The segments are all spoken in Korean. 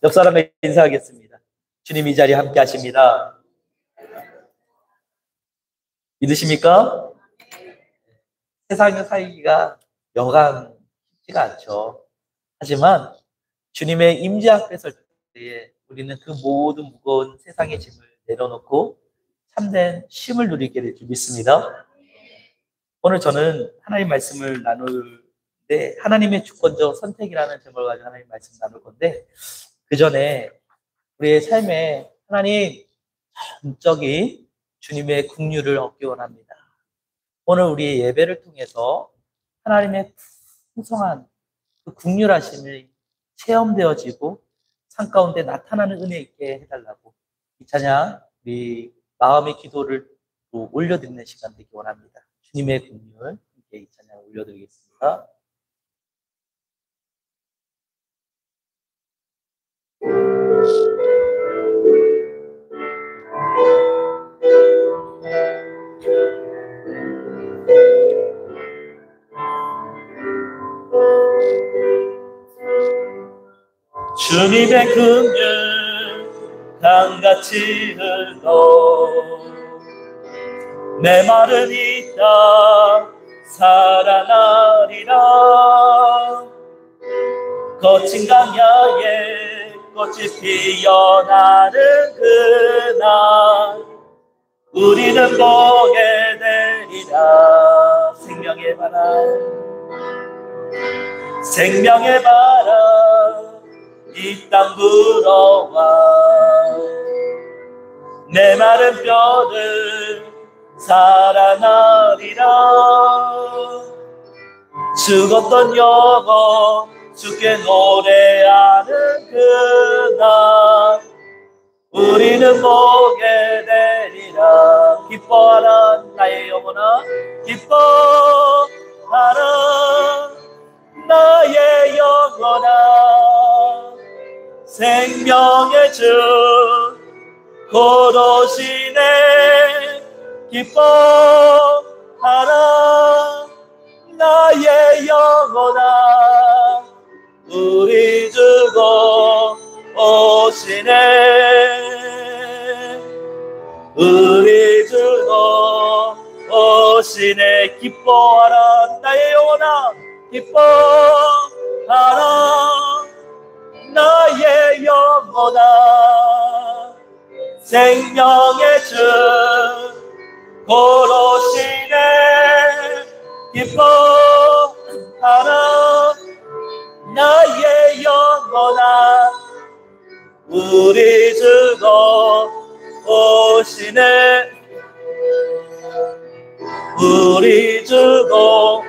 옆 사람과 인사하겠습니다. 주님 이 자리에 함께 하십니다. 믿으십니까? 세상에 살기가 여간 쉽지가 않죠. 하지만 주님의 임재 앞에 설 때에 우리는 그 모든 무거운 세상의 짐을 내려놓고 참된 쉼을 누리게 될 줄 믿습니다. 오늘 저는 하나님 말씀을 나눌 때 하나님의 주권적 선택이라는 제목을 가지고 하나님 말씀 나눌 건데, 그 전에 우리의 삶에 하나님 전적인 주님의 긍휼을 얻기 원합니다. 오늘 우리의 예배를 통해서 하나님의 풍성한 그 긍휼하심이 체험되어지고 삶 가운데 나타나는 은혜 있게 해달라고 이 찬양 우리 마음의 기도를 올려드리는 시간 되기 원합니다. 주님의 긍휼 함께 이 찬양을 올려드리겠습니다. 주님의 긍휼 강같이 흘러 내 마른 이 땅 살아나리라. 거친 강야에 꽃이 피어나는 그날 우리는 보게 되리라. 생명의 바람 이 땅 불어와 내 마른 뼈를 살아나리라. 죽었던 영혼 주께 노래하는 그날 우리는 보게 되리라. 기뻐하라 나의 영혼아, 기뻐하라 나의 영혼아. 생명의 주 곧 오시네. 기뻐하라 나의 영혼아. 우리 주 곧 오시네. 우리 주 곧 오시네. 기뻐하라 나의 영혼아, 기뻐하라 나의 영혼아. 생명의 주 곧 오시네. 기뻐하라 나의 영혼아. 우리 주 곧 오시네. 우리 주 곧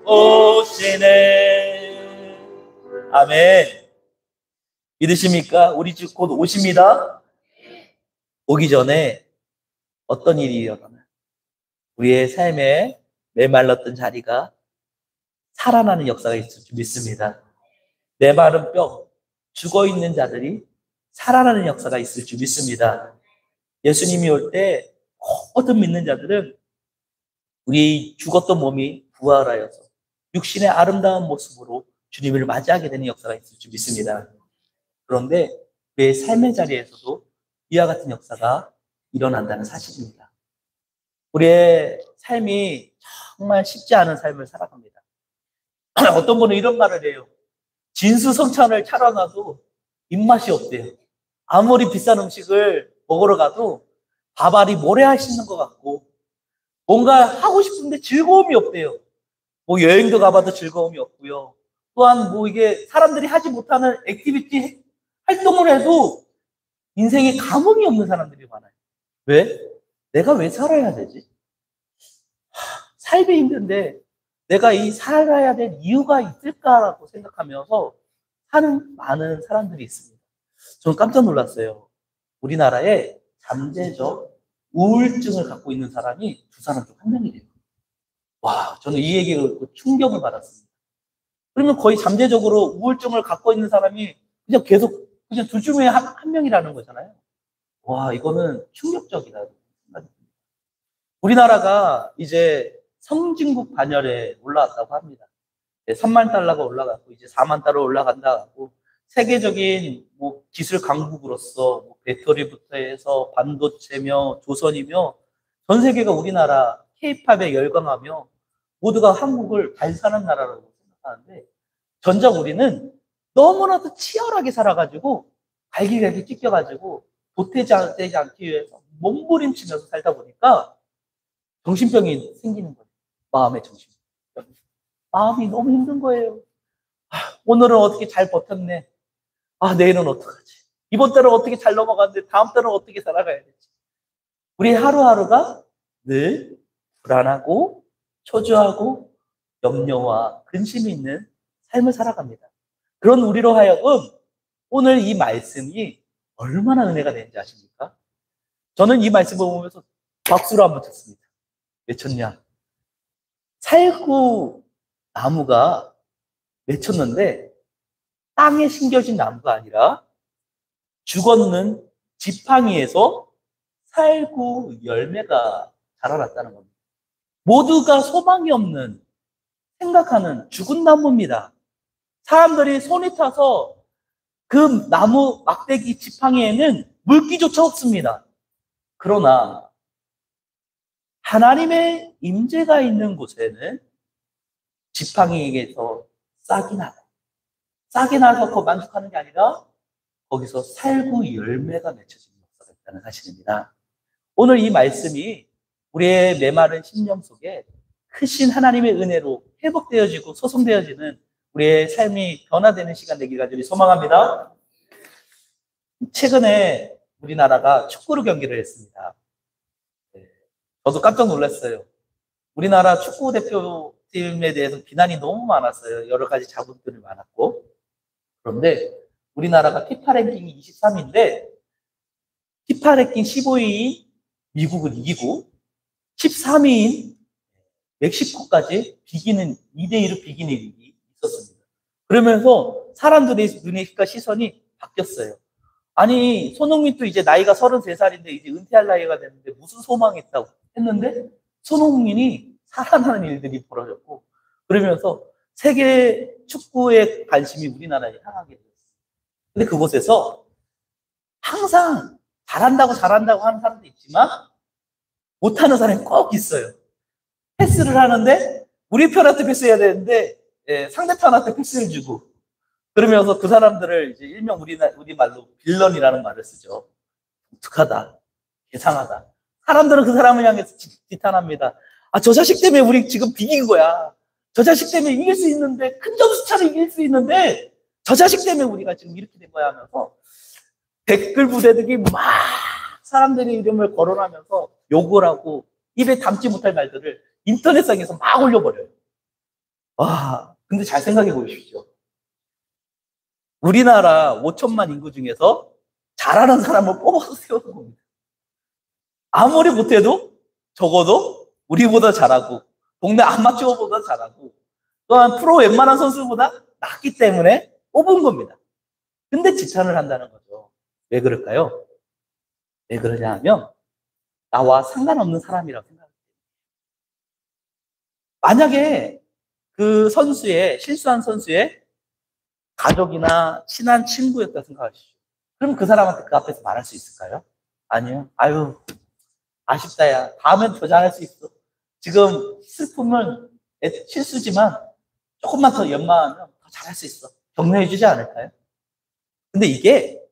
오시네. 아멘. 믿으십니까? 우리 주 곧 오십니다. 오기 전에 어떤 일이 일어나나? 우리의 삶에 메말랐던 자리가 살아나는 역사가 있을 줄 믿습니다. 내 마른 뼈, 죽어있는 자들이 살아나는 역사가 있을 줄 믿습니다. 예수님이 올 때 모든 믿는 자들은 우리 죽었던 몸이 부활하여서 육신의 아름다운 모습으로 주님을 맞이하게 되는 역사가 있을 줄 믿습니다. 그런데 우리의 삶의 자리에서도 이와 같은 역사가 일어난다는 사실입니다. 우리의 삶이 정말 쉽지 않은 삶을 살아갑니다. 어떤 분은 이런 말을 해요. 진수성찬을 차려놔도 입맛이 없대요. 아무리 비싼 음식을 먹으러 가도 밥알이 모래알 씹는 것 같고 뭔가 하고 싶은데 즐거움이 없대요. 뭐 여행도 가봐도 즐거움이 없고요. 또한 뭐 이게 사람들이 하지 못하는 액티비티 활동을 해도 인생에 감흥이 없는 사람들이 많아요. 왜? 내가 왜 살아야 되지? 삶이 힘든데 내가 이 살아야 될 이유가 있을까라고 생각하면서 사는 많은 사람들이 있습니다. 저는 깜짝 놀랐어요. 우리나라에 잠재적 우울증을 갖고 있는 사람이 두 사람 중 한 명이래요. 와, 저는 이 얘기에 충격을 받았습니다. 그러면 거의 잠재적으로 우울증을 갖고 있는 사람이 그냥 계속 그냥 둘 중에 한 명이라는 거잖아요. 와, 이거는 충격적이다. 우리나라가 이제 선진국 반열에 올라왔다고 합니다. 3만 달러가 올라갔고 이제 4만 달러 올라간다고 하고 세계적인 뭐 기술 강국으로서 뭐 배터리부터 해서 반도체며 조선이며 전 세계가 우리나라 K-팝에 열광하며 모두가 한국을 발산한 나라라고 생각하는데 전작 우리는 너무나도 치열하게 살아가지고 갈기갈기 찢겨가지고 도태되지 않기 위해서 몸부림치면서 살다 보니까 정신병이 생기는 거예요. 마음의 정신병. 마음이 너무 힘든 거예요. 오늘은 어떻게 잘 버텼네. 내일은 어떡하지? 이번 달은 어떻게 잘 넘어갔는데 다음 달은 어떻게 살아가야 되지? 우리 하루하루가 늘 불안하고 초조하고 염려와 근심이 있는 삶을 살아갑니다. 그런 우리로 하여금 오늘 이 말씀이 얼마나 은혜가 되는지 아십니까? 저는 이 말씀을 보면서 박수를 한번 쳤습니다. 왜 쳤냐? 살구 나무가 맺혔는데 땅에 심겨진 나무가 아니라 죽었는 지팡이에서 살구 열매가 자라났다는 겁니다. 모두가 소망이 없는 생각하는 죽은 나무입니다. 사람들이 손이 타서 그 나무 막대기 지팡이에는 물기조차 없습니다. 그러나 하나님의 임재가 있는 곳에는 지팡이에게서 싹이 나요. 싹이 나서 그 만족하는 게 아니라 거기서 살구 열매가 맺혀지는 역사가 있다는 사실입니다. 오늘 이 말씀이 우리의 메마른 심령 속에 크신 하나님의 은혜로 회복되어지고 소송되어지는 우리의 삶이 변화되는 시간 되길 간절히 소망합니다. 최근에 우리나라가 축구로 경기를 했습니다. 저도 깜짝 놀랐어요. 우리나라 축구 대표팀에 대해서 비난이 너무 많았어요. 여러 가지 자본들이 많았고. 그런데 우리나라가 피파 랭킹이 23위인데 피파 랭킹 15위인 미국을 이기고 13위인 멕시코까지 비기는 2대2로 비기는 일이 있었습니다. 그러면서 사람들의 눈과 시선이 바뀌었어요. 아니 손흥민도 이제 나이가 33살인데 이제 은퇴할 나이가 됐는데 무슨 소망이 있다고 했는데 손흥민이 살아나는 일들이 벌어졌고 그러면서 세계 축구의 관심이 우리나라에 향하게 됐어요. 근데 그곳에서 항상 잘한다고 하는 사람도 있지만 못하는 사람이 꼭 있어요. 패스를 하는데 우리 편한테 패스해야 되는데 상대편한테 패스를 주고 그러면서 그 사람들을 이제 일명 우리 말로 빌런이라는 말을 쓰죠. 독특하다, 이상하다. 사람들은 그 사람을 향해서 비탄합니다. 저 자식 때문에 우리 지금 비긴 거야. 저 자식 때문에 이길 수 있는데 큰 점수 차로 이길 수 있는데 저 자식 때문에 우리가 지금 이렇게 된 거야 하면서 댓글 부대들이 막 사람들의 이름을 거론하면서 욕을 하고 입에 담지 못할 말들을 인터넷상에서 막 올려버려요. 근데 잘 생각해 보십시오. 우리나라 5천만 인구 중에서 잘하는 사람을 뽑아서 세우는 겁니다. 아무리 못해도 적어도 우리보다 잘하고 동네 아마추어보다 잘하고 또한 프로 웬만한 선수보다 낫기 때문에 뽑은 겁니다. 근데 지탄을 한다는 거죠. 왜 그럴까요? 왜 그러냐 하면 나와 상관없는 사람이라고 생각합니다. 만약에 그 실수한 선수의 가족이나 친한 친구였다 생각하시죠. 그럼 그 사람한테 그 앞에서 말할 수 있을까요? 아니요. 아유, 아쉽다, 야. 다음엔 더 잘할 수 있어. 지금 슬픔은 실수지만 조금만 더 연마하면 더 잘할 수 있어. 격려해주지 않을까요? 근데 이게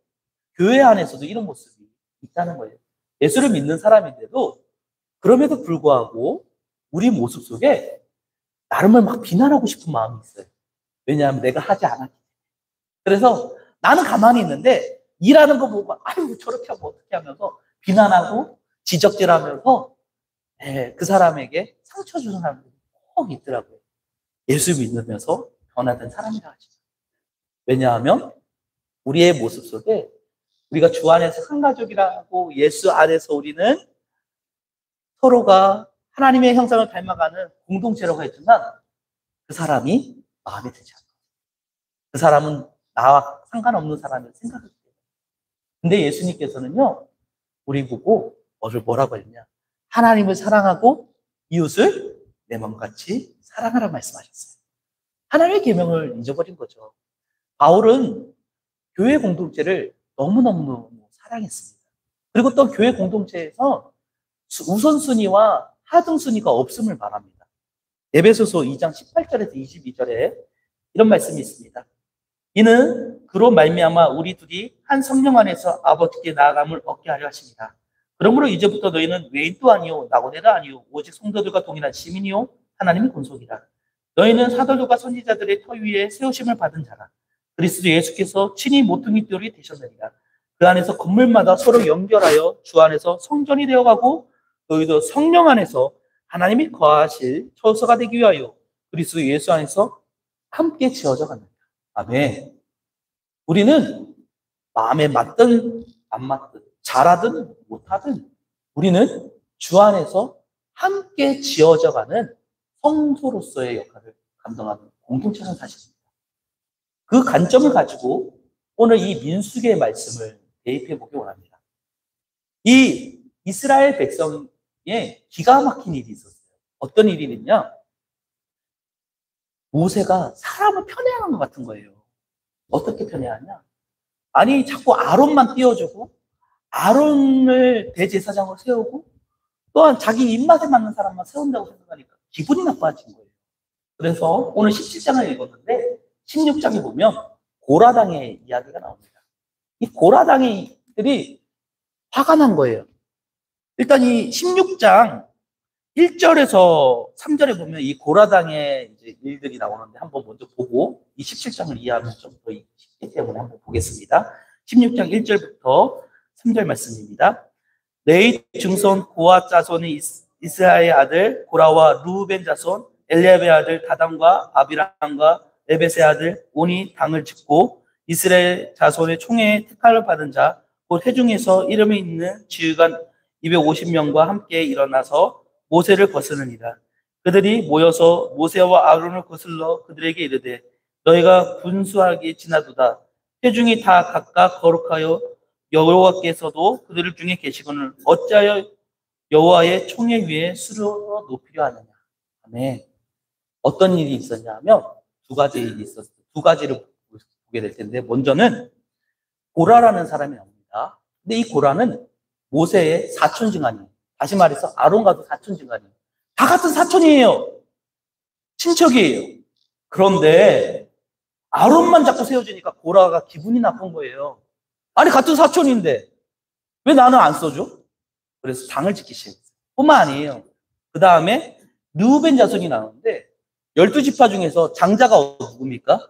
교회 안에서도 이런 모습이 있다는 거예요. 예수를 믿는 사람인데도 그럼에도 불구하고 우리 모습 속에 나름을 막 비난하고 싶은 마음이 있어요. 왜냐하면 내가 하지 않았기 때문에. 그래서 나는 가만히 있는데 일하는 거 보고 아유 저렇게 하면 어떻게 하면서 비난하고 지적질하면서 그 사람에게 상처 주는 사람들이 꼭 있더라고요. 예수 믿으면서 변화된 사람이라 하죠. 왜냐하면 우리의 모습 속에 우리가 주 안에서 한 가족이라고 예수 안에서 우리는 서로가 하나님의 형상을 닮아가는 공동체라고 했지만 그 사람이 마음에 들지 않아요. 그 사람은 나와 상관없는 사람을 생각하기 때문에. 근데 예수님께서는요, 우리 보고 뭐라고 했냐? 하나님을 사랑하고 이웃을 내 마음같이 사랑하라 말씀하셨어요. 하나님의 계명을 잊어버린 거죠. 바울은 교회 공동체를 너무너무 사랑했습니다. 그리고 또 교회 공동체에서 우선순위와 하등순위가 없음을 말합니다. 에베소서 2장 18절에서 22절에 이런 말씀이 있습니다. 이는 그로 말미암아 우리 둘이 한 성령 안에서 아버지께 나아감을 얻게 하려 하십니다. 그러므로 이제부터 너희는 외인도 아니요 나고대도 아니요 오직 성도들과 동일한 시민이요 하나님의 권속이라. 너희는 사도들과 선지자들의 터 위에 세우심을 받은 자라. 그리스도 예수께서 친히 모퉁이돌이 되셨느니라. 그 안에서 건물마다 서로 연결하여 주 안에서 성전이 되어가고 너희도 성령 안에서 하나님이 거하실 처소가 되기 위하여 그리스도 예수 안에서 함께 지어져 갑니다. 아멘. 우리는 마음에 맞든 안 맞든 잘하든 못하든 우리는 주 안에서 함께 지어져 가는 성소로서의 역할을 감당하는 공동체라는 사실입니다. 그 관점을 가지고 오늘 이 민수기의 말씀을 대입해 보기 원합니다. 이 이스라엘 백성에 기가 막힌 일이 있었어요. 어떤 일이 있냐? 모세가 사람을 편애하는 것 같은 거예요. 어떻게 편애하냐? 아니 자꾸 아론만 띄워주고 아론을 대제사장으로 세우고 또한 자기 입맛에 맞는 사람만 세운다고 생각하니까 기분이 나빠진 거예요. 그래서 오늘 17장을 읽었는데 16장에 보면 고라당의 이야기가 나옵니다. 이 고라당이들이 화가 난 거예요. 일단 이 16장 1절에서 3절에 보면 이 고라당의 이제 일들이 나오는데 한번 먼저 보고 이 17장을 이해하면 좀 더 쉽기 때문에 한번 보겠습니다. 16장 1절부터 3절 말씀입니다. 레위 증손 고아 자손의 이스라엘 아들 고라와 루벤 자손 엘리압의 아들 다단과 아비람과 레벳의 아들 온이 당을 짓고 이스라엘 자손의 총회에 택함을 받은 자 곧 회중에서 이름이 있는 지휘관 250명과 함께 일어나서 모세를 거스르니라. 그들이 모여서 모세와 아론을 거슬러 그들에게 이르되 너희가 분수하게 지나도다. 회중이 다 각각 거룩하여 여호와께서도 그들 중에 계시거늘 어찌하여 여호와의 총회 위에 수로 높이려 하느냐. 아멘. 어떤 일이 있었냐 하면 두 가지 일이 있었어요. 두 가지를 보게 될 텐데 먼저는 고라라는 사람이 나옵니다. 근데 이 고라는 모세의 사촌지간이에요. 다시 말해서 아론과도 사촌지간이에요. 다 같은 사촌이에요. 친척이에요. 그런데 아론만 자꾸 세워지니까 고라가 기분이 나쁜 거예요. 아니 같은 사촌인데 왜 나는 안 써줘? 그래서 당을 짓기 시작했어요. 뿐만 아니에요. 그 다음에 르우벤 자손이 나오는데 12지파 중에서 장자가 누굽니까?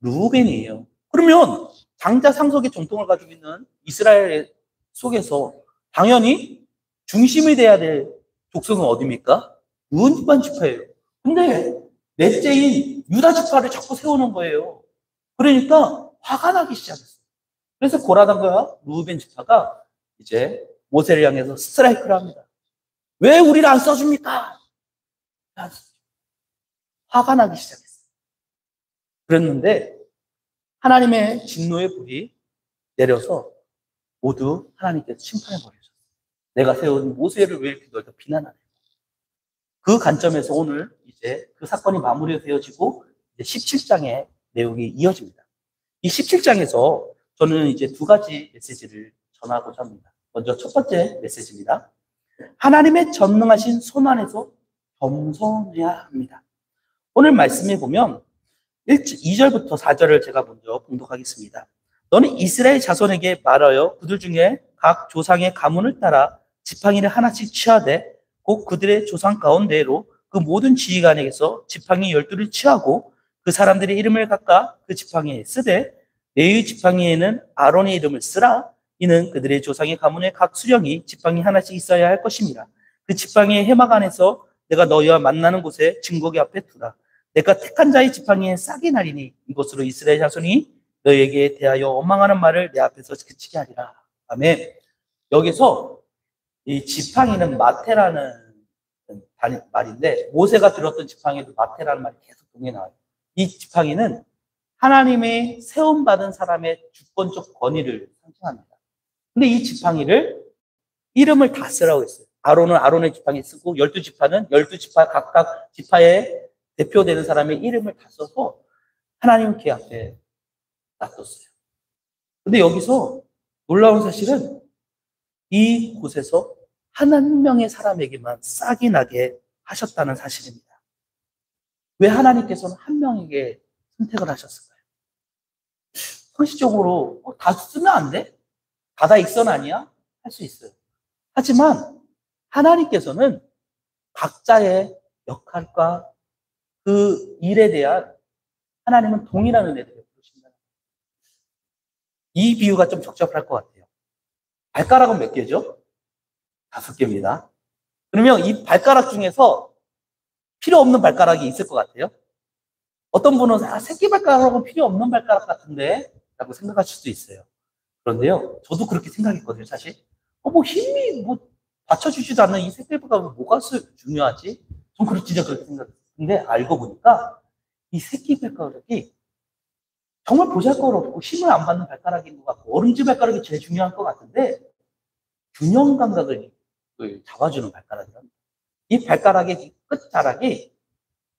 르우벤이에요. 그러면 장자 상속의 전통을 가지고 있는 이스라엘 속에서 당연히 중심이 돼야 될 족속은 어디입니까? 르우벤 지파예요. 근데 넷째인 유다 지파를 자꾸 세우는 거예요. 그러니까 화가 나기 시작했어요. 그래서 고라당과 르우벤 지파가 이제 모세를 향해서 스트라이크를 합니다. 왜 우리를 안 써줍니까? 화가 나기 시작했어요. 그랬는데 하나님의 진노의 불이 내려서 모두 하나님께서 심판해 버리셨어요. 내가 세운 모세를 왜 이렇게 너희가 비난하냐. 그 관점에서 오늘 이제 그 사건이 마무리되어지고 17장의 내용이 이어집니다. 이 17장에서 저는 이제 두 가지 메시지를 전하고자 합니다. 먼저 첫 번째 메시지입니다. 하나님의 전능하신 손 안에서 겸손해야 합니다. 오늘 말씀에 보면 2절부터 4절을 제가 먼저 봉독하겠습니다. 너는 이스라엘 자손에게 말하여 그들 중에 각 조상의 가문을 따라 지팡이를 하나씩 취하되 곧 그들의 조상 가운데로 그 모든 지휘관에게서 지팡이 12를 취하고 그 사람들의 이름을 각각 그 지팡이에 쓰되 레위 지팡이에는 아론의 이름을 쓰라. 이는 그들의 조상의 가문의 각 수령이 지팡이 하나씩 있어야 할 것입니다. 그 지팡이의 해막 안에서 내가 너희와 만나는 곳에 증거기 앞에 두라. 내가 택한 자의 지팡이에 싹이 나리니 이것으로 이스라엘 자손이 너희에게 대하여 원망하는 말을 내 앞에서 그치게 하리라. 아멘. 여기서 이 지팡이는 마테라는 말인데 모세가 들었던 지팡이도 마테라는 말이 계속 동에 나와요. 이 지팡이는 하나님의 세움받은 사람의 주권적 권위를 상징합니다. 근데 이 지팡이를 이름을 다 쓰라고 했어요. 아론은 아론의 지팡이 쓰고 12지파는 12지파 각각 지파에 대표되는 사람의 이름을 다 써서 하나님께 앞에 놔뒀어요. 근데 여기서 놀라운 사실은 이 곳에서 한 명의 사람에게만 싹이 나게 하셨다는 사실입니다. 왜 하나님께서는 한 명에게 선택을 하셨을까요? 상식적으로 다 쓰면 안 돼? 다익선 아니야? 할 수 있어요. 하지만 하나님께서는 각자의 역할과 그 일에 대한 하나님은 동일한 은혜를 베푸신다. 이 비유가 좀 적절할 것 같아요. 발가락은 몇 개죠? 5개입니다. 그러면 이 발가락 중에서 필요 없는 발가락이 있을 것 같아요. 어떤 분은 새끼 발가락은 필요 없는 발가락 같은데 라고 생각하실 수도 있어요. 그런데요, 저도 그렇게 생각했거든요, 사실. 뭐 힘이 받쳐주지도 않는 이 새끼 발가락은 뭐가 중요하지? 전 진짜 그렇게 생각했어요. 근데 알고 보니까 이 새끼 발가락이 정말 보잘것없고 힘을 안 받는 발가락인 것 같고 어른지 발가락이 제일 중요한 것 같은데 균형 감각을 잡아주는 발가락이랍니다. 이 발가락의 끝자락이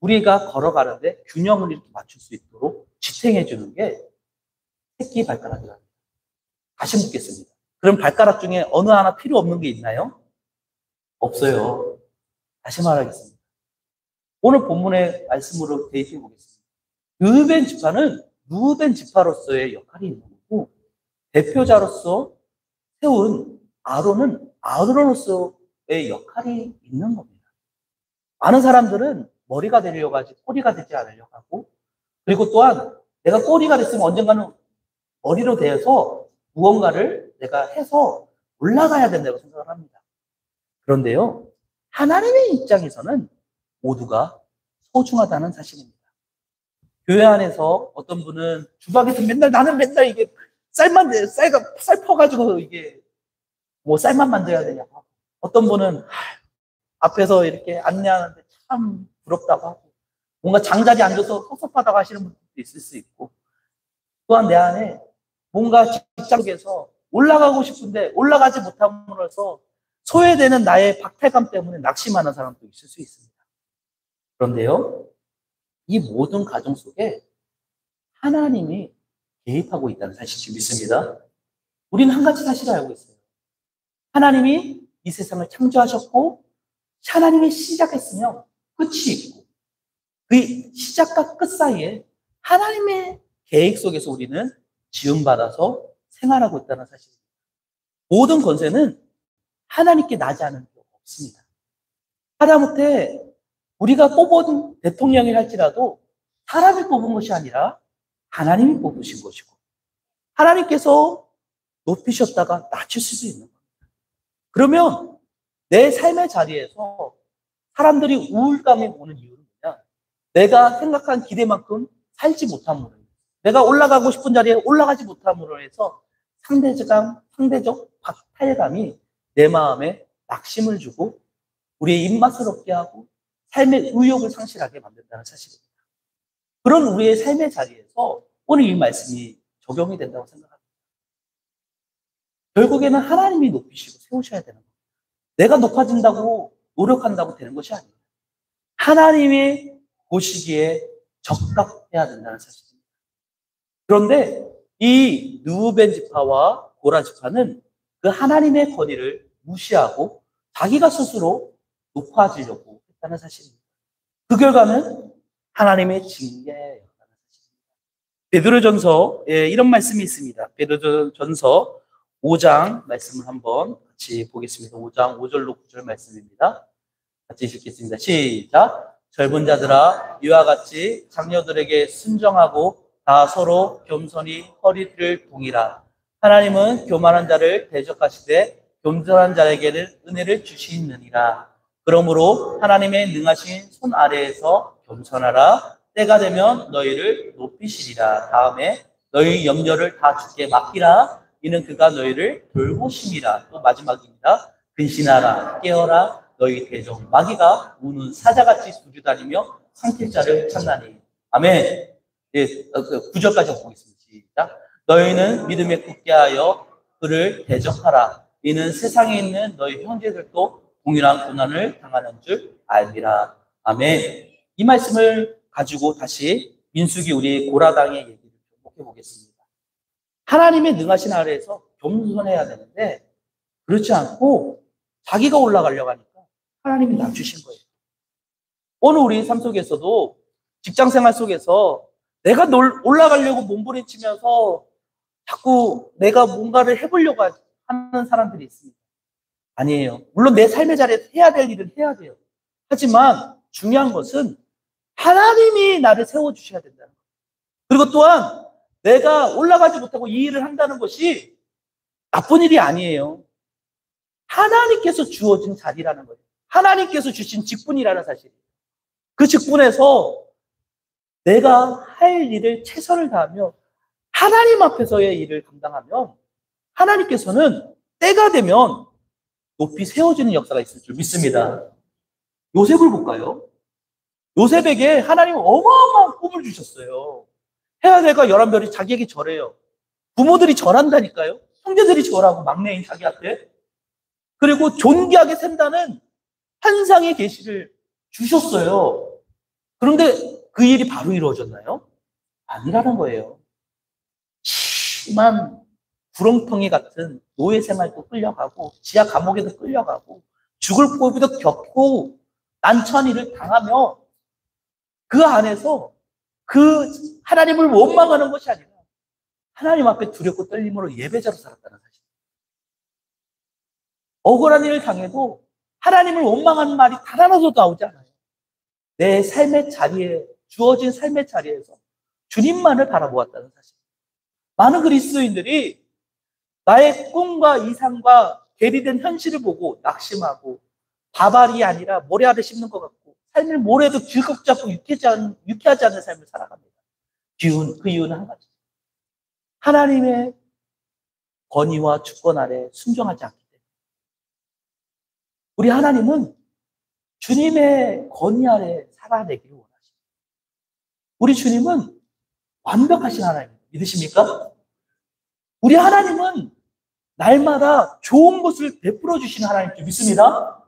우리가 걸어가는데 균형을 이렇게 맞출 수 있도록 지탱해주는 게 새끼 발가락이랍니다. 다시 묻겠습니다. 그럼 발가락 중에 어느 하나 필요 없는 게 있나요? 없어요. 다시 말하겠습니다. 오늘 본문의 말씀으로 대입해 보겠습니다. 르우벤 지파는 르우벤 지파로서의 역할이 있는 거고 대표자로서 세운 아론은 아론으로서의 역할이 있는 겁니다. 많은 사람들은 머리가 되려고 하지 꼬리가 되지 않으려고 하고 그리고 또한 내가 꼬리가 됐으면 언젠가는 머리로 되어서 무언가를 내가 해서 올라가야 된다고 생각을 합니다. 그런데요, 하나님의 입장에서는 모두가 소중하다는 사실입니다. 교회 안에서 어떤 분은 주방에서 나는 맨날 이게 쌀 퍼가지고 이게 뭐 쌀만 만들어야 되냐고 하고 어떤 분은 앞에서 이렇게 안내하는데 참 부럽다고 하고 뭔가 장자리에 앉아서 섭섭하다고 하시는 분들도 있을 수 있고 또한 내 안에 뭔가 직장에서 올라가고 싶은데 올라가지 못함으로써 소외되는 나의 박탈감 때문에 낙심하는 사람도 있을 수 있습니다. 그런데요, 이 모든 과정 속에 하나님이 개입하고 있다는 사실을 믿습니다. 우리는 한 가지 사실을 알고 있어요. 하나님이 이 세상을 창조하셨고 하나님이 시작했으면 끝이 있고 그 시작과 끝 사이에 하나님의 계획 속에서 우리는 지음받아서 생활하고 있다는 사실입니다. 모든 권세는 하나님께 나지 않은 게 없습니다. 하다못해 우리가 뽑은 대통령이 할지라도 사람이 뽑은 것이 아니라 하나님이 뽑으신 것이고 하나님께서 높이셨다가 낮출 수도 있는 겁니다. 그러면 내 삶의 자리에서 사람들이 우울감이 오는 이유는 뭐냐? 내가 생각한 기대만큼 살지 못함으로 내가 올라가고 싶은 자리에 올라가지 못함으로 해서 상대적 박탈감이 내 마음에 낙심을 주고 우리의 입맛을 없게 하고 삶의 의욕을 상실하게 만든다는 사실입니다. 그런 우리의 삶의 자리에서 오늘 이 말씀이 적용이 된다고 생각합니다. 결국에는 하나님이 높이시고 세우셔야 되는 겁니다. 내가 높아진다고 노력한다고 되는 것이 아닙니다. 하나님이 보시기에 적합해야 된다는 사실입니다. 그런데 이 르우벤 지파와 고라 지파는 그 하나님의 권위를 무시하고 자기가 스스로 높아지려고 했다는 사실입니다. 그 결과는 하나님의 징계였다는 사실입니다. 베드로전서에 이런 말씀이 있습니다. 베드로전서 5장 말씀을 한번 같이 보겠습니다. 5장 5절로 9절 말씀입니다. 같이 읽겠습니다. 시작. 젊은 자들아 이와 같이 장녀들에게 순정하고 다 서로 겸손히 허리를 동이라. 하나님은 교만한 자를 대적하시되 겸손한 자에게는 은혜를 주시느니라. 그러므로 하나님의 능하신 손 아래에서 겸손하라. 때가 되면 너희를 높이시리라. 다음에 너희 염려를 다 주께 맡기라. 이는 그가 너희를 돌보심이라. 또 마지막입니다. 근신하라. 깨어라. 너희 대적 마귀가 우는 사자같이 두루다니며 삼킬 자를 찾나니. 아멘. 예, 9절까지 보겠습니다. 시작. 너희는 믿음에 굳게 하여 그를 대적하라. 이는 세상에 있는 너희 형제들도 동일한 고난을 당하는 줄 알리라. 아멘. 이 말씀을 가지고 다시 민수기 우리 고라당의 얘기를 좀 해보겠습니다. 하나님의 능하신 아래에서 겸손해야 되는데 그렇지 않고 자기가 올라가려고 하니까 하나님이 낮추신 거예요. 오늘 우리 삶 속에서도 직장 생활 속에서 내가 올라가려고 몸부림치면서 자꾸 내가 뭔가를 해보려고 하는 사람들이 있습니다. 아니에요. 물론 내 삶의 자리에서 해야 될 일은 해야 돼요. 하지만 중요한 것은 하나님이 나를 세워주셔야 된다는 거예요. 그리고 또한 내가 올라가지 못하고 이 일을 한다는 것이 나쁜 일이 아니에요. 하나님께서 주어진 자리라는 거예요. 하나님께서 주신 직분이라는 사실이에요. 그 직분에서 내가 할 일을 최선을 다하며 하나님 앞에서의 일을 감당하면 하나님께서는 때가 되면 높이 세워지는 역사가 있을 줄 믿습니다. 요셉을 볼까요? 요셉에게 하나님은 어마어마한 꿈을 주셨어요. 해아들과 11별이 자기에게 절해요. 부모들이 절한다니까요. 형제들이 절하고 막내인 자기한테. 그리고 존귀하게 산다는 환상의 계시를 주셨어요. 그런데 그 일이 바로 이루어졌나요? 아니라는 거예요. 심한 구렁텅이 같은 노예 생활도 끌려가고 지하 감옥에도 끌려가고 죽을 고비도 겪고 난처한 일을 당하며 그 안에서 그 하나님을 원망하는 것이 아니라 하나님 앞에 두렵고 떨림으로 예배자로 살았다는 사실. 억울한 일을 당해도 하나님을 원망하는 말이 단 하나도 나오지 않아요. 내 삶의 자리에 주어진 삶의 자리에서 주님만을 바라보았다는 사실. 많은 그리스도인들이 나의 꿈과 이상과 괴리된 현실을 보고 낙심하고 바발이 아니라 모래알을 씹는 것 같고 삶을 모래도 즐겁지 않고 유쾌하지 않은 삶을 살아갑니다. 그 이유는 한 가지. 하나님의 권위와 주권 아래 순종하지 않기 때문에. 우리 하나님은 주님의 권위 아래 살아내기를 원하십니다. 우리 주님은 완벽하신 하나님입니다. 믿으십니까? 우리 하나님은 날마다 좋은 것을 베풀어 주시는 하나님 줄 믿습니다.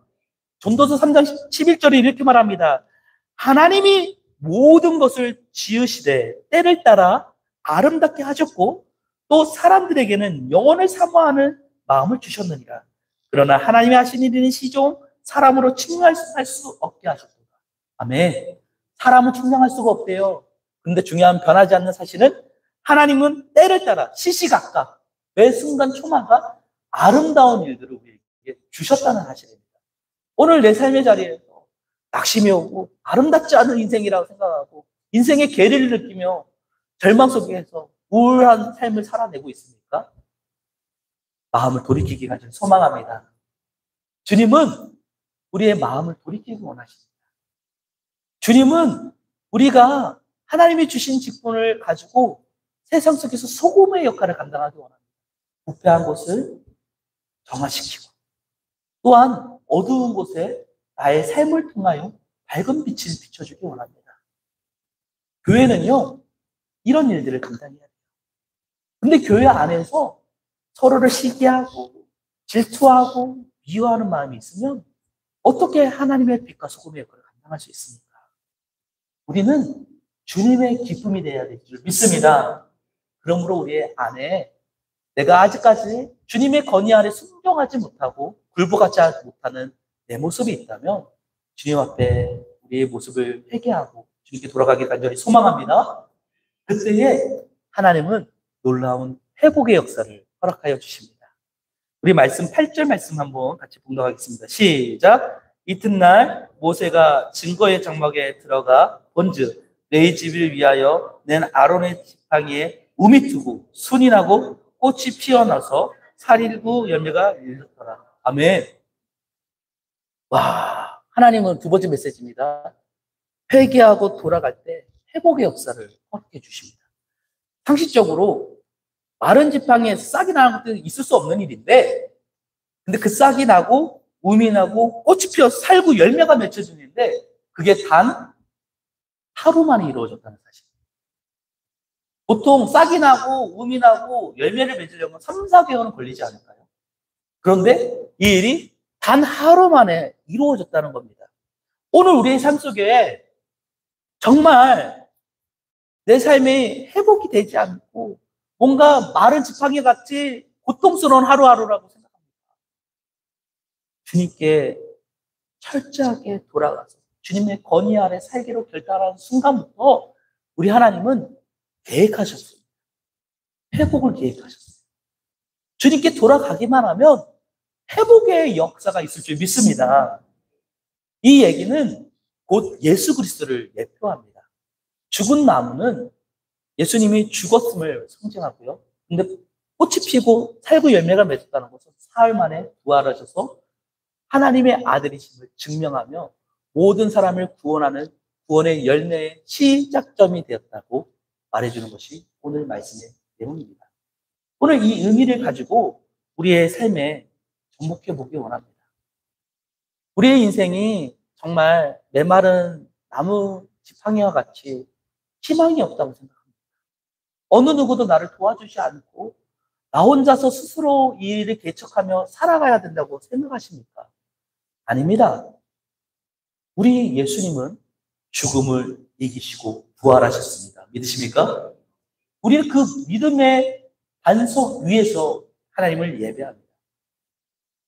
전도서 3장 11절에 이렇게 말합니다. 하나님이 모든 것을 지으시되 때를 따라 아름답게 하셨고 또 사람들에게는 영원을 사모하는 마음을 주셨느니라. 그러나 하나님이 하신 일은 시종 사람으로 측량할 수 없게 하셨다. 아멘. 사람은 측량할 수가 없대요. 그런데 중요한 변하지 않는 사실은 하나님은 때를 따라 시시각각 매 순간 초마다 아름다운 일들을 우리에게 주셨다는 사실입니다. 오늘 내 삶의 자리에서 낙심이 오고 아름답지 않은 인생이라고 생각하고 인생의 괴리를 느끼며 절망 속에서 우울한 삶을 살아내고 있습니까? 마음을 돌이키기가 좀 소망합니다. 주님은 우리의 마음을 돌이키기 원하십니다. 주님은 우리가 하나님이 주신 직분을 가지고 세상 속에서 소금의 역할을 감당하기 원합니다. 부패한 곳을 정화시키고 또한 어두운 곳에 나의 삶을 통하여 밝은 빛을 비춰주기 원합니다. 교회는요, 이런 일들을 감당해야 돼요. 근데 교회 안에서 서로를 시기하고 질투하고 미워하는 마음이 있으면 어떻게 하나님의 빛과 소금의 역할을 감당할 수 있습니까? 우리는 주님의 기쁨이 되어야 될 줄 믿습니다. 그러므로 우리의 안에 내가 아직까지 주님의 권위 아래 순종하지 못하고 굴복하지 못하는 내 모습이 있다면 주님 앞에 우리의 모습을 회개하고 주님께 돌아가길 간절히 소망합니다. 그때에 하나님은 놀라운 회복의 역사를 허락하여 주십니다. 우리 말씀 8절 말씀 한번 같이 봉독하겠습니다. 시작. 이튿날 모세가 증거의 장막에 들어가 본즉 내 집을 위하여 낸 아론의 지팡이에 우미 트고 순이 나고 꽃이 피어나서 살일구 열매가 일었더라. 아멘. 와, 하나님은 두 번째 메시지입니다. 회개하고 돌아갈 때 회복의 역사를 허락해 주십니다. 상식적으로 마른 지팡이에서 싹이 나는 것도 있을 수 없는 일인데 근데 그 싹이 나고 우미 나고 꽃이 피어서 살구 열매가 맺혀지는데 그게 단 하루 만에 이루어졌다는 사실. 보통 싹이 나고 우미 나고 열매를 맺으려면 3, 4개월은 걸리지 않을까요? 그런데 이 일이 단 하루 만에 이루어졌다는 겁니다. 오늘 우리의 삶 속에 정말 내 삶이 회복이 되지 않고 뭔가 마른 지팡이 같이 고통스러운 하루하루라고 생각합니다. 주님께 철저하게 돌아가서 주님의 건의 아래 살기로 결단하는 순간부터 우리 하나님은 계획하셨어요. 회복을 계획하셨어요. 주님께 돌아가기만 하면 회복의 역사가 있을 줄 믿습니다. 이 얘기는 곧 예수 그리스도를 예표합니다. 죽은 나무는 예수님이 죽었음을 상징하고요. 근데 꽃이 피고 살구 열매가 맺었다는 것은 사흘 만에 부활하셔서 하나님의 아들이심을 증명하며 모든 사람을 구원하는 구원의 열매의 시작점이 되었다고 말해주는 것이 오늘 말씀의 내용입니다. 오늘 이 의미를 가지고 우리의 삶에 접목해 보기 원합니다. 우리의 인생이 정말 메마른 나무 지팡이와 같이 희망이 없다고 생각합니다. 어느 누구도 나를 도와주지 않고 나 혼자서 스스로 이 일을 개척하며 살아가야 된다고 생각하십니까? 아닙니다. 우리 예수님은 죽음을 이기시고 부활하셨습니다. 믿으십니까? 우리는 그 믿음의 반석 위에서 하나님을 예배합니다.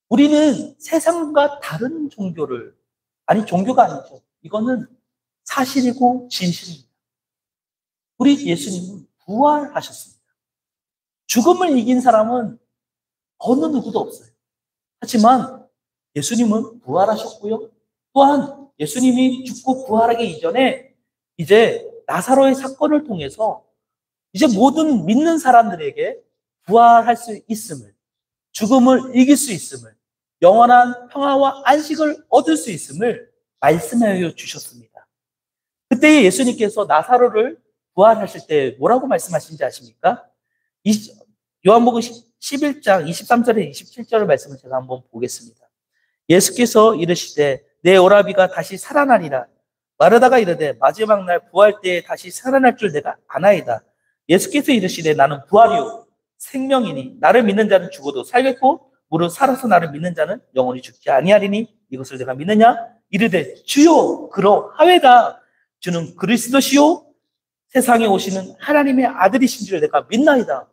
우리는 세상과 다른 종교를, 아니 종교가 아니죠. 이거는 사실이고 진실입니다. 우리 예수님은 부활하셨습니다. 죽음을 이긴 사람은 어느 누구도 없어요. 하지만 예수님은 부활하셨고요. 또한 예수님이 죽고 부활하기 이전에 이제 나사로의 사건을 통해서 이제 모든 믿는 사람들에게 부활할 수 있음을, 죽음을 이길 수 있음을, 영원한 평화와 안식을 얻을 수 있음을 말씀하여 주셨습니다. 그때 예수님께서 나사로를 부활하실 때 뭐라고 말씀하신지 아십니까? 요한복음 11장 23절에 27절 말씀을 제가 한번 보겠습니다. 예수께서 이르시되 내 오라비가 다시 살아나리라. 마르다가 이르되 마지막 날 부활 때에 다시 살아날 줄 내가 아나이다. 예수께서 이르시되 나는 부활이요 생명이니 나를 믿는 자는 죽어도 살겠고 무릇 살아서 나를 믿는 자는 영원히 죽지 아니하리니 이것을 내가 믿느냐? 이르되 주요 그러하외다. 주는 그리스도시요 세상에 오시는 하나님의 아들이신 줄 내가 믿나이다.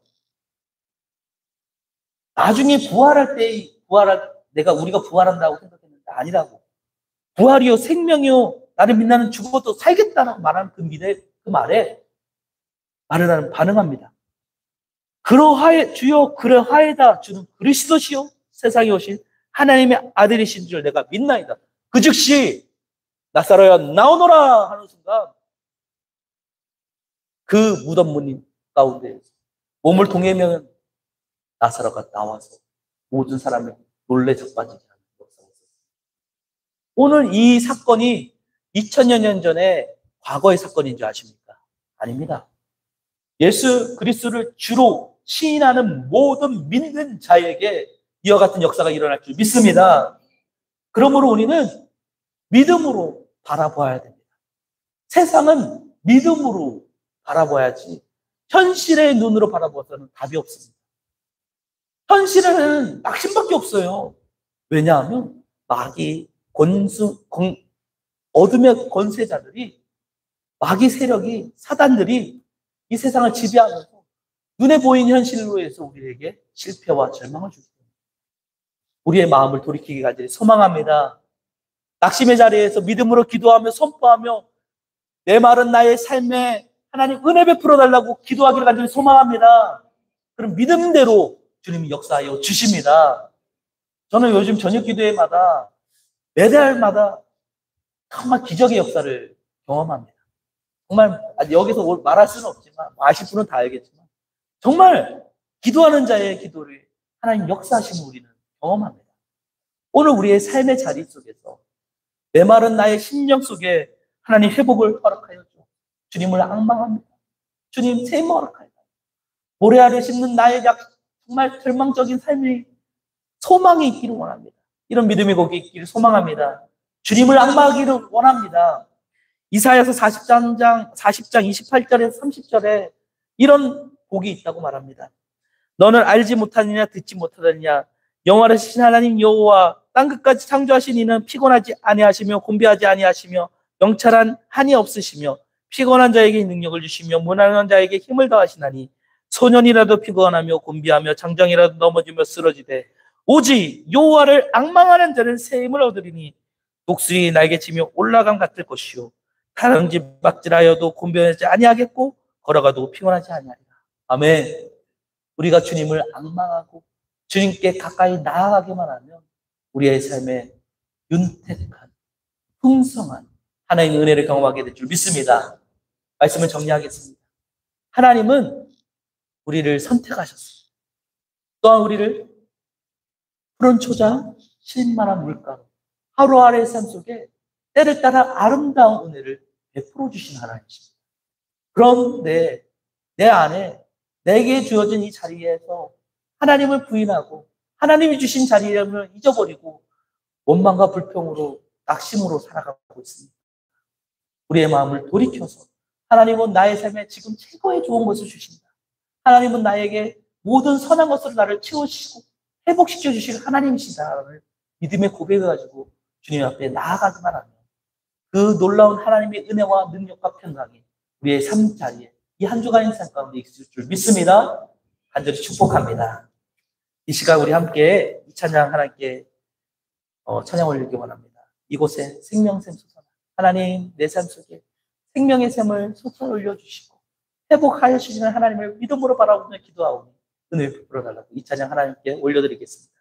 나중에 부활할 때 우리가 부활한다고 생각했는데 아니라고. 부활이요 생명이요 나를 믿나는 죽어도 살겠다라고 말하는 그 말에 마르다는 반응합니다. 주여 그러하에다. 주는 그리스도시요 세상에 오신 하나님의 아들이신 줄 내가 믿나이다. 그 즉시 나사로야 나오너라 하는 순간 그 무덤 문 가운데 몸을 동해면 나사로가 나와서 모든 사람을 놀래 자빠지게 하는 역사가 있었습니다. 오늘 이 사건이 2000여 년 전에 과거의 사건인 줄 아십니까? 아닙니다. 예수 그리스도를 주로 시인하는 모든 믿는 자에게 이와 같은 역사가 일어날 줄 믿습니다. 그러므로 우리는 믿음으로 바라봐야 됩니다. 세상은 믿음으로 바라봐야지 현실의 눈으로 바라봐서는 답이 없습니다. 현실에는 낙심밖에 없어요. 왜냐하면 마귀 어둠의 권세자들이, 마귀 세력이, 사단들이 이 세상을 지배하면서 눈에 보이는 현실로 해서 우리에게 실패와 절망을 주기 때문에 우리의 마음을 돌이키기 간절히 소망합니다. 낙심의 자리에서 믿음으로 기도하며 선포하며 내 말은 나의 삶에 하나님 은혜 베풀어 달라고 기도하기를 간절히 소망합니다. 그럼 믿음대로 주님이 역사하여 주십니다. 저는 요즘 저녁 기도회마다 매달마다 정말 기적의 역사를 경험합니다. 정말 여기서 말할 수는 없지만 아실 분은 다 알겠지만 정말 기도하는 자의 기도를 하나님 역사하심을 우리는 경험합니다. 오늘 우리의 삶의 자리 속에서 메마른 나의 심령 속에 하나님 회복을 허락하여 줘. 주님을 앙망합니다. 주님 샘 허락하여 줘. 모래 아래 심는 나의 정말 절망적인 삶이 소망이 있기를 원합니다. 이런 믿음이 거기 있기를 소망합니다. 주님을 앙망하기를 원합니다. 이사야서 40장 28절에서 30절에 이런 복이 있다고 말합니다. 너는 알지 못하느냐 듣지 못하느냐 영원하신 하나님 여호와 땅끝까지 창조하신 이는 피곤하지 아니하시며 곤비하지 아니하시며 영찰한 한이 없으시며 피곤한 자에게 능력을 주시며 무난한 자에게 힘을 더하시나니 소년이라도 피곤하며 곤비하며 장정이라도 넘어지며 쓰러지되 오직 여호와를 앙망하는 자는 새 힘을 얻으리니 독수리 날개치며 올라감 같을 것이요 다람쥐 박질하여도 곤비하지 아니하겠고 걸어가도 피곤하지 아니하리라. 아멘. 우리가 주님을 앙망하고 주님께 가까이 나아가기만 하면 우리의 삶에 윤택한 풍성한 하나님의 은혜를 경험하게 될 줄 믿습니다. 말씀을 정리하겠습니다. 하나님은 우리를 선택하셨습니다. 또한 우리를 푸른 초장, 쉴만한 물가로 하루하루의 삶 속에 때를 따라 아름다운 은혜를 베풀어 주신 하나님이십니다. 그런데 내 안에 내게 주어진 이 자리에서 하나님을 부인하고 하나님이 주신 자리를 잊어버리고 원망과 불평으로 낙심으로 살아가고 있습니다. 우리의 마음을 돌이켜서 하나님은 나의 삶에 지금 최고의 좋은 것을 주신다. 하나님은 나에게 모든 선한 것으로 나를 채우시고 회복시켜 주실 하나님이시다라는 믿음의 고백을 가지고 주님 앞에 나아가기만 하면 그 놀라운 하나님의 은혜와 능력과 평강이 우리의 삶 자리에 이 한 주간의 삶 가운데 있을 줄 믿습니다. 간절히 축복합니다. 이 시간 우리 함께 이 찬양 하나님께 찬양 올리기 원합니다. 이곳에 생명샘 솟아나 하나님 내 삶 속에 생명의 샘을 솟아 올려주시고 회복하여 주시는 하나님을 믿음으로 바라보며 기도하오니 은혜를 베풀어 달라고 이 찬양 하나님께 올려드리겠습니다.